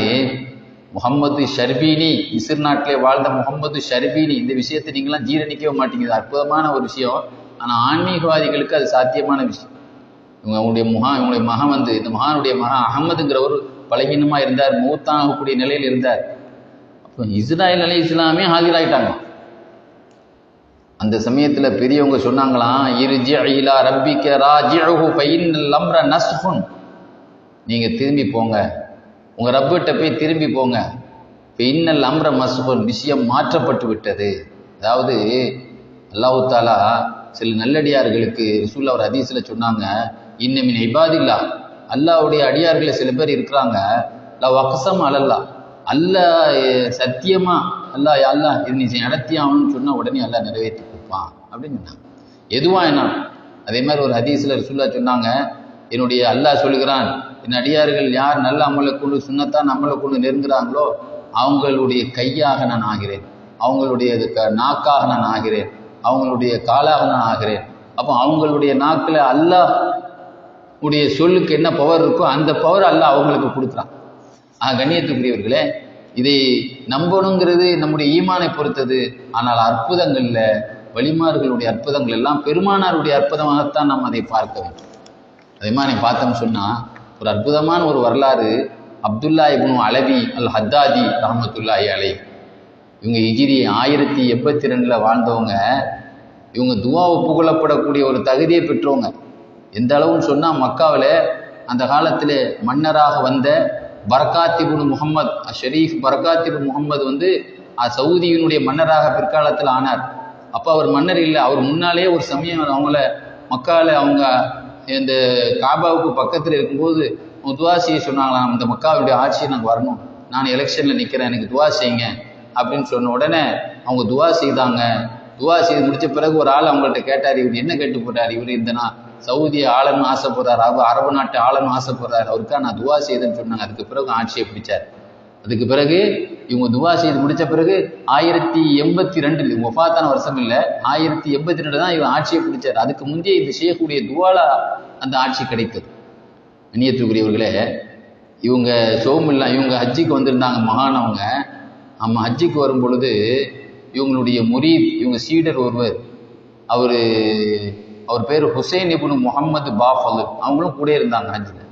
முகம்மது ஷர்பீனி, மிஸ்ர் நாட்டிலே வாழ்ந்த முகம்மது ஷர்பீனி, இந்த விஷயத்தை நீங்களாம் ஜீரணிக்கவே மாட்டேங்குது. அற்புதமான ஒரு விஷயம். ஆனால் ஆன்மீகவாதிகளுக்கு அது சாத்தியமான விஷயம். இவங்களுடைய மகன் இந்த மகானுடைய மகன் அகமதுங்கிற ஒரு பலகீனமாக இருந்தார், மூத்தாகக்கூடிய நிலையில் இருந்தார். அப்போ இஸ்ராயில் அலை இஸ்லாமே ஹாஜராயிட்டாங்க. அந்த சமயத்தில் பெரியவங்க சொன்னாங்களாம், இர்ஜி இலா ரப்பிக ராஜிஉஹு ஃபஇன்னல் அம்ர நஸ்ஃபுன், நீங்கள் திரும்பி போங்க, உங்கள் ரப்பிட்ட போய் திரும்பி போங்க. ஃபஇன்னல் அம்ர மஸ்ஃபுன், விஷயம் மாற்றப்பட்டு விட்டது. அதாவது அல்லாஹ் தாலா சில நல்லடியார்களுக்கு ரசூலுல்லாஹ் ஒரு ஹதீஸில் சொன்னாங்க, இன்னமின் இபாதில்லா, அல்லாஹ்வுடைய அடியார்கள் சில பேர் இருக்கிறாங்க, லவ் அக்ஸம் அலல்லா, அல்லாஹ் சத்தியமா அல்லாஹ் அல்லாஹ் இது நீ நடத்தி ஆகணும்னு சொன்னால் உடனே அல்லாஹ் நிறைவேற்றி கொடுப்பான் அப்படின்னு சொன்னாங்க. எதுவாக என்ன. அதே மாதிரி ஒரு ஹதீஸில் ரசூலுல்லாஹ் சொன்னாங்க, என்னுடைய அல்லாஹ் சொல்லுகிறான், என் அடியார்கள் யார் நல்ல அமலை கொண்டு சுன்னத்தான் அமலை கொண்டு நெருங்குறாங்களோ அவங்களுடைய கையாக நான் ஆகிறேன், அவங்களுடைய நாக்காக நான் ஆகிறேன், அவங்களுடைய காலாக நான் ஆகிறேன், அப்போ அவங்களுடைய நாக்கில் அல்லாஹ் உடைய சொல்லுக்கு என்ன பவர் இருக்கோ அந்த பவர் அல்லாஹ் அவங்களுக்கு கொடுக்குறான். கண்ணியத்துக்குரியவர்களே, இதை நம்பணுங்கிறது நம்முடைய ஈமானை பொறுத்தது. ஆனால் அற்புதங்கள்ல வலிமார்களுடைய அற்புதங்கள் எல்லாம் பெருமானாருடைய அற்புதமாகத்தான் நாம் அதை பார்க்க வேண்டும். அதே மாதிரி பார்த்தோம்னு சொன்னா ஒரு அற்புதமான ஒரு வரலாறு. அப்துல்லா இப்னு அலவி அல் ஹத்தாதி ரஹ்மத்துல்லாஹி அலைஹி, இவங்க ஹிஜ்ரி 1082 வாழ்ந்தவங்க. இவங்க துவா ஒப்புக்கொள்ளப்படக்கூடிய ஒரு தகுதியை பெற்றவங்க. எந்த அளவுன்னு சொன்னால், மக்காவில் அந்த காலத்தில் மன்னராக வந்த பரக்காத் இப்னு முஹம்மது ஷரீஃப் பரக்காத் இப்னு முஹம்மது வந்து சவுதியினுடைய மன்னராக பிற்காலத்தில் ஆனார். அப்போ அவர் மன்னர் இல்லை, அவர் முன்னாலே ஒரு சமயம் அவங்கள மக்காவில் அவங்க இந்த காபாவுக்கு பக்கத்தில் இருக்கும்போது துவா செய்ய சொன்னாங்களாம். இந்த மக்காவுடைய ஆட்சியை நாங்கள் வரணும், நான் எலெக்ஷனில் நிற்கிறேன், எனக்கு துவா செய்யுங்க அப்படின்னு சொன்ன உடனே அவங்க துவா செய்தாங்க. துவா செய்து முடித்த பிறகு ஒரு ஆள் அவங்கள்ட்ட கேட்டார், இவர் என்ன கேட்டு போட்டார், இவர் இந்த நான் சவுதியை ஆளணும் ஆசைப்படுறாரு, அரபு நாட்டை ஆளணும் ஆசைப்படுறாரு, அவருக்கா நான் துவா செய்தேன்னு சொன்னாங்க. அதுக்கு பிறகு ஆட்சியை பிடிச்சார். அதுக்கு பிறகு இவங்க துவா செய்து முடித்த பிறகு 1082 இவங்க ஒஃபாத்தான வருஷம் இல்லை, 1082 தான் இவங்க ஆட்சியை பிடிச்சார். அதுக்கு முந்தைய இந்த ஷேக்குடைய துவாலா அந்த ஆட்சி கிடைத்தது. கண்ணியத்துக்குரியவர்களே, இவங்க சோமில்லா இவங்க ஹஜ்ஜிக்கு வந்திருந்தாங்க மகானவங்க. நம்ம ஹஜ்ஜிக்கு வரும் பொழுது இவங்களுடைய முரீத், இவங்க சீடர் ஒருவர், அவர் பேர் ஹுசைன் இப்னு முஹம்மது பாஃபல், அவங்களும் கூட இருந்தாங்க ஹஜ்ஜில்.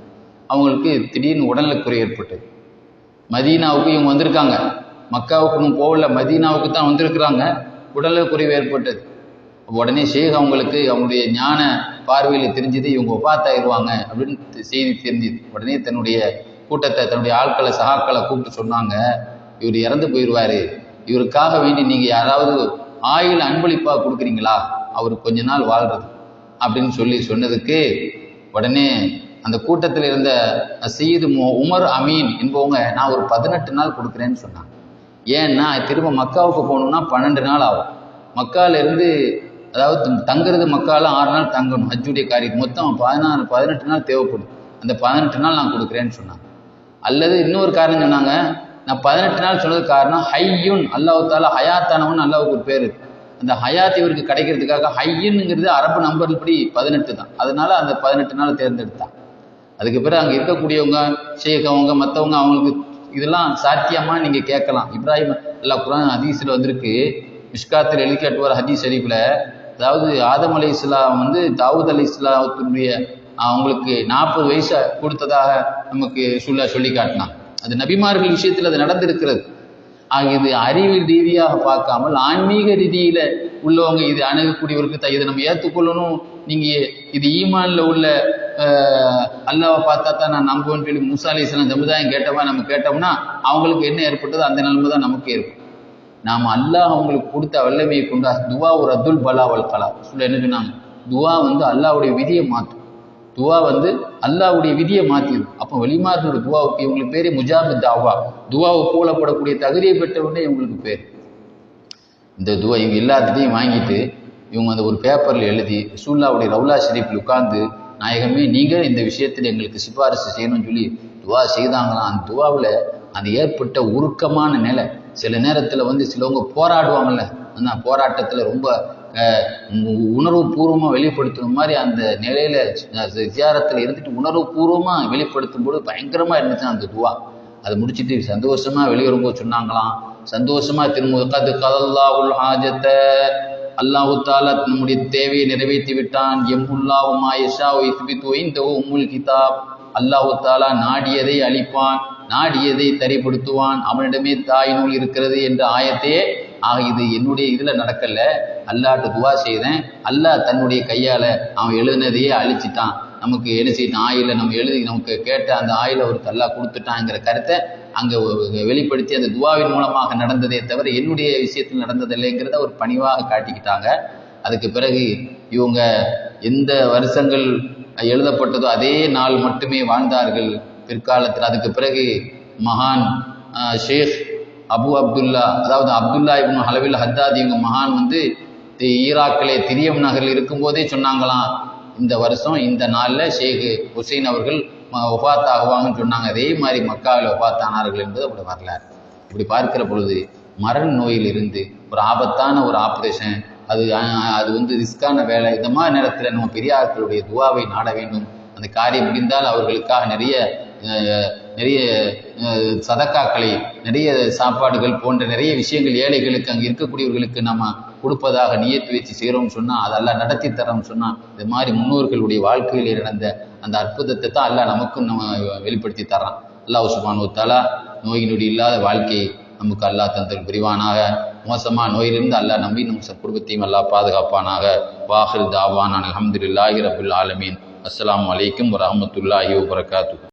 அவங்களுக்கு திடீர்னு உடல்நலக்குறை ஏற்பட்டது. மதீனாவுக்கு இவங்க வந்திருக்காங்க, மக்காவுக்கு இன்னும் போகல, மதீனாவுக்கு தான் வந்திருக்கிறாங்க. உடல்நலக்குறைவு ஏற்பட்டது. உடனே ஷேக் அவங்களுடைய ஞான பார்வையில் தெரிஞ்சது, இவங்க ஒஃபாத்தாயிருவாங்க அப்படின்னு செய்தி தெரிஞ்சுது. உடனே தன்னுடைய கூட்டத்தை, தன்னுடைய ஆட்களை, சகாக்களை கூப்பிட்டு சொன்னாங்க, இவர் இறந்து போயிடுவார், இவருக்காக வேண்டி நீங்கள் யாராவது ஆயுள் அன்பளிப்பாக கொடுக்குறீங்களா, அவர் கொஞ்ச நாள் வாழ்றது அப்படின்னு சொன்னதுக்கு உடனே அந்த கூட்டத்தில் இருந்த சையது உமர் அமீன் என்பவங்க, நான் ஒரு 18 நாள் கொடுக்குறேன்னு சொன்னாங்க. ஏன்னா திரும்ப மக்காவுக்கு போகணுன்னா 12 நாள் ஆகும். மக்காவிலிருந்து, அதாவது தங்குறது மக்காவில் 6 நாள் தங்கணும் ஹஜ்ஜுடைய காரியம், மொத்தம் 18 நாள் தேவைப்படும். அந்த 18 நாள் நான் கொடுக்குறேன்னு சொன்னாங்க. அல்லது இன்னொரு காரணம் சொன்னாங்க, நான் 18 நாள் சொன்னது காரணம் ஹையுன், அல்லாஹ் தாலா ஹயாத்தானவன் அல்லாவுக்கு ஒரு பேர். அந்த ஹயாத் இவருக்கு கிடைக்கிறதுக்காக ஹையுன்னுங்கிறது அரபு நம்பர் படி 18 தான். அதனால அந்த 18 நாள் தேர்ந்தெடுத்தான். அதுக்கு பிறகு அங்கே இருக்கக்கூடியவங்க ஷேக் அவங்க மற்றவங்க அவங்களுக்கு இதெல்லாம் சாத்தியமாக நீங்கள் கேட்கலாம். இப்ராஹிம் அல்லாஹ் குர்ஆன் ஹதீஸில் வந்திருக்கு, மிஷ்காத்தில் எழுதி காட்டுவார் ஹதீஸ் ஷரீஃபில். அதாவது ஆதம் அலைஹிஸ்ஸலாம் வந்து தாவூத் அலைஹிஸ்ஸலாத்துடைய அவங்களுக்கு 40 வயசை கொடுத்ததாக நமக்கு சொல்லி காட்டினான். அது நபிமார்கள் விஷயத்தில் அது நடந்திருக்கிறது. ஆக இது அறிவியல் ரீதியாக பார்க்காமல் ஆன்மீக ரீதியில உள்ளவங்க இது அணுகக்கூடியவருக்கு இதை நம்ம ஏற்றுக்கொள்ளணும். நீங்கள் இது ஈமான்ல உள்ள அல்லாவை பார்த்தா தான் நான் நம்புவேன்னு சொல்லி மூசா அலைஹிஸ்ஸலாம் சமுதாயம் நம்ம கேட்டோம்னா அவங்களுக்கு என்ன ஏற்பட்டதோ அந்த நிலைமை தான் நமக்கு இருக்கும். நாம் அல்லாஹ் அவங்களுக்கு கொடுத்த வல்லமையை கொண்டு துவா ஒரு அத்துல் பலா வல் கலா சொல்ல என்ன சொன்னாங்க, துவா வந்து அல்லாவுடைய விதியை மாற்றும், துவா வந்து அல்லாவுடைய விதியை மாற்றிடும். அப்போ வலிமார்களோட துவாவுக்கு இவங்களுக்கு பேரே முஜாபு தாவா, துவாவை போலப்படக்கூடிய தகுதியை பெற்றவுடனே இவங்களுக்கு பேர். இந்த துவா இவங்க எல்லாத்தையும் வாங்கிட்டு இவங்க அந்த ஒரு பேப்பரில் எழுதி ரசூலுல்லாஹ்வுடைய ரவுலா ஷரீஃபில் உட்கார்ந்து, நாயகமே நீங்கள் இந்த விஷயத்தில் எங்களுக்கு சிபாரிசு செய்யணும்னு சொல்லி துவா செய்தாங்களாம். அந்த துவாவில் அந்த ஏற்பட்ட உருக்கமான நிலை, சில நேரத்தில் வந்து சிலவங்க போராடுவாங்கல்ல, அந்த போராட்டத்தில் ரொம்ப உணர்வு பூர்வமாக வெளிப்படுத்தும் மாதிரி அந்த நிலையில ஜியாரத்தில் இருந்துட்டு உணர்வு பூர்வமாக வெளிப்படுத்தும் போது பயங்கரமாக இருந்துச்சு அந்த துவா. அதை முடிச்சுட்டு சந்தோஷமாக வெளிவரும்போது சொன்னாங்களாம், சந்தோஷமாக திரும்ப கதல்லாவுல் ஹாஜத்தை, அல்லாஹு தாலா நம்முடைய தேவையை நிறைவேற்றி விட்டான். எம்முல்லாவுமா யஷா இஸ்பித்து இந்த உம்முல் கிதாப், அல்லாஹு தாலா நாடியதை அளிப்பான், நாடியதை தரிப்படுத்துவான், அவனிடமே தாய் நூல் இருக்கிறது என்ற ஆயத்தையே. ஆக இது என்னுடைய இதில் நடக்கல, அல்லாஹ்ட்ட துவா செய்தேன், அல்லாஹ் தன்னுடைய கையால் அவன் எழுதினதையே அழிச்சிட்டான், நமக்கு என்ன செய்யட்டான், ஆயில நம்ம எழுதி நமக்கு கேட்ட அந்த ஆயில ஒரு அல்லாஹ் கொடுத்துட்டாங்கிற கருத்தை அங்கே வெளிப்படுத்தி அந்த துவாவின் மூலமாக நடந்ததே தவிர என்னுடைய விஷயத்தில் நடந்ததில்லைங்கிறத ஒரு பணிவாக காட்டிக்கிட்டாங்க. அதுக்கு பிறகு இவங்க எந்த வருஷங்கள் எழுதப்பட்டதோ அதே நாள் மட்டுமே வாழ்ந்தார்கள் பிற்காலத்தில். அதுக்கு பிறகு மகான் ஷேக் அபு அப்துல்லா, அதாவது அப்துல்லா இப்னு ஹலவில் ஹத்தாத், இவங்க மகான் வந்து ஈராக்கிலே திரியம் நகரில் இருக்கும்போதே சொன்னாங்களாம், இந்த வருஷம் இந்த நாளில் ஷேக் ஹுசைன் அவர்கள் ஒஃபாத் ஆகுவாங்கன்னு சொன்னாங்க. அதே மாதிரி மக்காவில் ஒஃபாத் ஆனார்கள் என்பது அப்படி வரலாறு. இப்படி பார்க்கிற பொழுது மரண நோயில் இருந்து ஒரு ஆபத்தான ஒரு ஆப்ரேஷன் அது அது வந்து ரிஸ்கான வேலை. இந்த மாதிரி நேரத்தில் நம்ம பெரியார்களுடைய துவாவை நாட வேண்டும். அந்த காரியம் முடிந்தால் அவர்களுக்காக நிறைய சதக்காக்களை, நிறைய சாப்பாடுகள் போன்ற நிறைய விஷயங்கள் ஏழைகளுக்கு அங்கே இருக்கக்கூடியவர்களுக்கு நம்ம கொடுப்பதாக நியத்து வச்சு செய்கிறோம்னு சொன்னால், அதெல்லாம் நடத்தி தரோம்னு சொன்னால், இது மாதிரி முன்னோர்களுடைய வாழ்க்கையில் நடந்த அந்த அற்புதத்தை தான் அல்லாஹ் நமக்கும் நம்ம வெளிப்படுத்தி தர்றான். அல்லாஹ் சுப்ஹானஹு வ தஆலா நோய் நொடி இல்லாத வாழ்க்கையை நமக்கு அல்லாஹ் தந்தல் புரிவானாக. மோசமான நோயிலிருந்து அல்லாஹ் நம்பி நம் குடும்பத்தையும் அல்லாஹ் பாதுகாப்பானாக. வாஹிர் தாவான் அல்ஹம்துலில்லாஹி ரப்பில் ஆலமீன். அஸ்ஸலாமு அலைக்கும் வரஹ்மத்துல்லாஹி வபரகாத்துஹு.